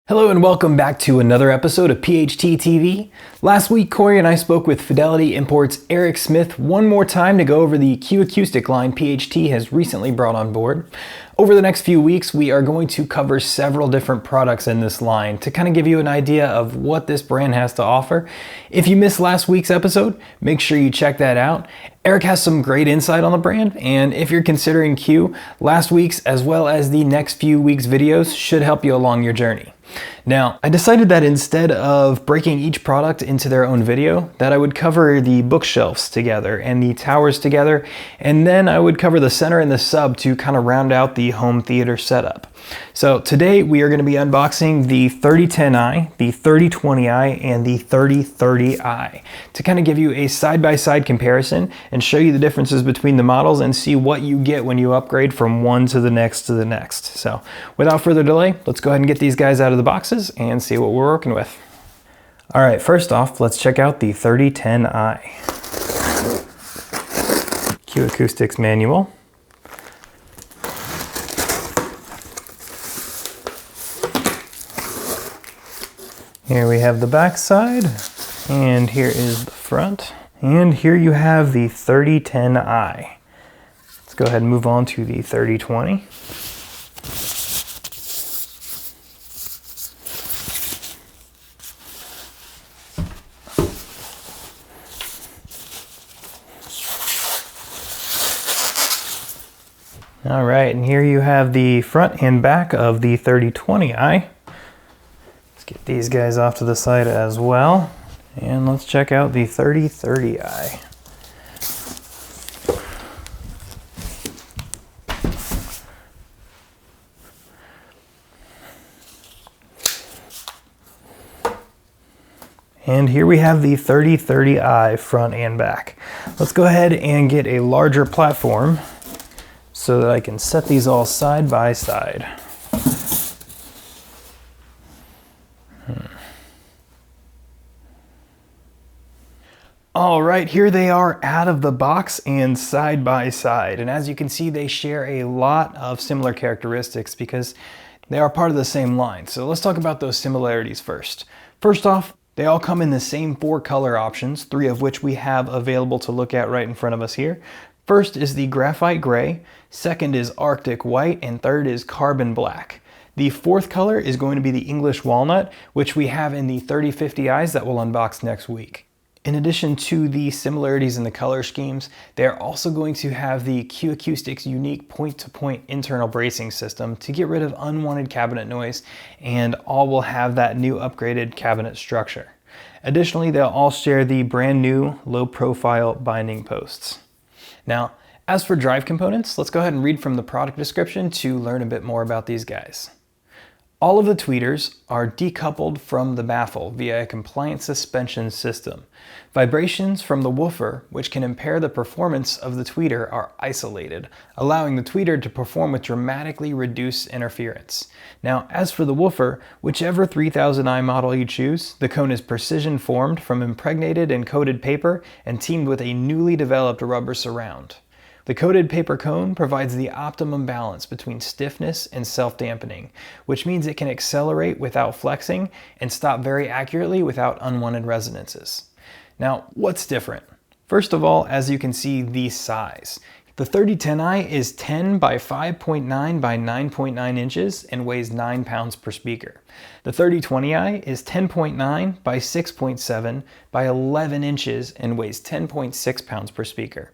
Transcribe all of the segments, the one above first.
Hello and welcome back to another episode of PHT TV. Last week, Corey and I spoke with Fidelity Imports' Eric Smith one more time to go over the Q Acoustic line PHT has recently brought on board. Over the next few weeks, we are going to cover several different products in this line to kind of give you an idea of what this brand has to offer. If you missed last week's episode, make sure you check that out. Eric has some great insight on the brand, and if you're considering Q, last week's as well as the next few weeks' videos should help you along your journey. Now, I decided that instead of breaking each product into their own video, that I would cover the bookshelves together and the towers together, and then I would cover the center and the sub to kind of round out the home theater setup. So today we are going to be unboxing the 3010i, the 3020i, and the 3030i to kind of give you a side-by-side comparison and show you the differences between the models and see what you get when you upgrade from one to the next to the next. So without further delay, let's go ahead and get these guys out of the boxes and see what we're working with. All right, first off, let's check out the 3010i. Q Acoustics manual. Here we have the back side, and here is the front. And here you have the 3010i. Let's go ahead and move on to the 3020. All right, and here you have the front and back of the 3020i. Let's get these guys off to the side as well. And let's check out the 3030i. And here we have the 3030i front and back. Let's go ahead and get a larger platform so that I can set these all side by side. All right, here they are out of the box and side by side. And as you can see, they share a lot of similar characteristics because they are part of the same line. So let's talk about those similarities first. First off, they all come in the same 4 color options, 3 of which we have available to look at right in front of us here. First is the graphite gray, second is Arctic white, and third is carbon black. The 4th color is going to be the English walnut, which we have in the 3050i's that we'll unbox next week. In addition to the similarities in the color schemes, they're also going to have the Q Acoustics unique point-to-point internal bracing system to get rid of unwanted cabinet noise, and all will have that new upgraded cabinet structure. Additionally, they'll all share the brand new low-profile binding posts. Now, as for drive components, let's go ahead and read from the product description to learn a bit more about these guys. All of the tweeters are decoupled from the baffle via a compliant suspension system. Vibrations from the woofer, which can impair the performance of the tweeter, are isolated, allowing the tweeter to perform with dramatically reduced interference. Now, as for the woofer, whichever 3000i model you choose, the cone is precision formed from impregnated and coated paper and teamed with a newly developed rubber surround. The coated paper cone provides the optimum balance between stiffness and self-dampening, which means it can accelerate without flexing and stop very accurately without unwanted resonances. Now, what's different? First of all, as you can see, the size. The 3010i is 10 by 5.9 by 9.9 inches and weighs 9 pounds per speaker. The 3020i is 10.9 by 6.7 by 11 inches and weighs 10.6 pounds per speaker.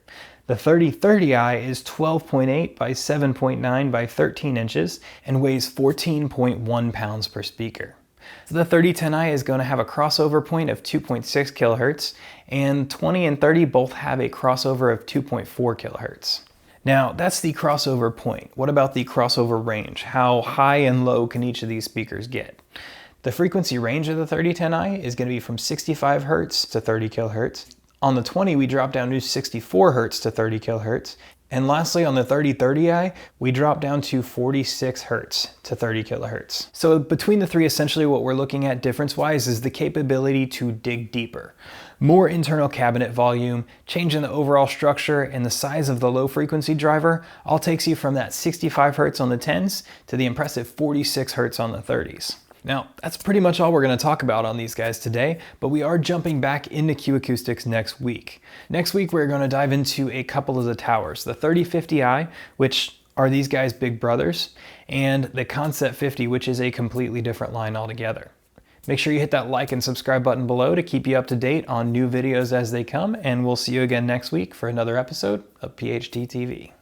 The 3030i is 12.8 by 7.9 by 13 inches and weighs 14.1 pounds per speaker. The 3010i is going to have a crossover point of 2.6 kilohertz, and 20 and 30 both have a crossover of 2.4 kilohertz. Now, that's the crossover point. What about the crossover range? How high and low can each of these speakers get? The frequency range of the 3010i is going to be from 65 Hz to 30 kilohertz. On the 20, we drop down to 64 Hz to 30 kilohertz. And lastly, on the 3030i, we drop down to 46 Hz to 30 kilohertz. So between the three, essentially what we're looking at difference-wise is the capability to dig deeper. More internal cabinet volume, change in the overall structure, and the size of the low frequency driver all takes you from that 65 Hz on the 10s to the impressive 46 Hz on the 30s. Now, that's pretty much all we're going to talk about on these guys today, but we are jumping back into Q Acoustics next week. Next week, we're going to dive into a couple of the towers, the 3050i, which are these guys' big brothers, and the Concept 50, which is a completely different line altogether. Make sure you hit that like and subscribe button below to keep you up to date on new videos as they come, and we'll see you again next week for another episode of PHT TV.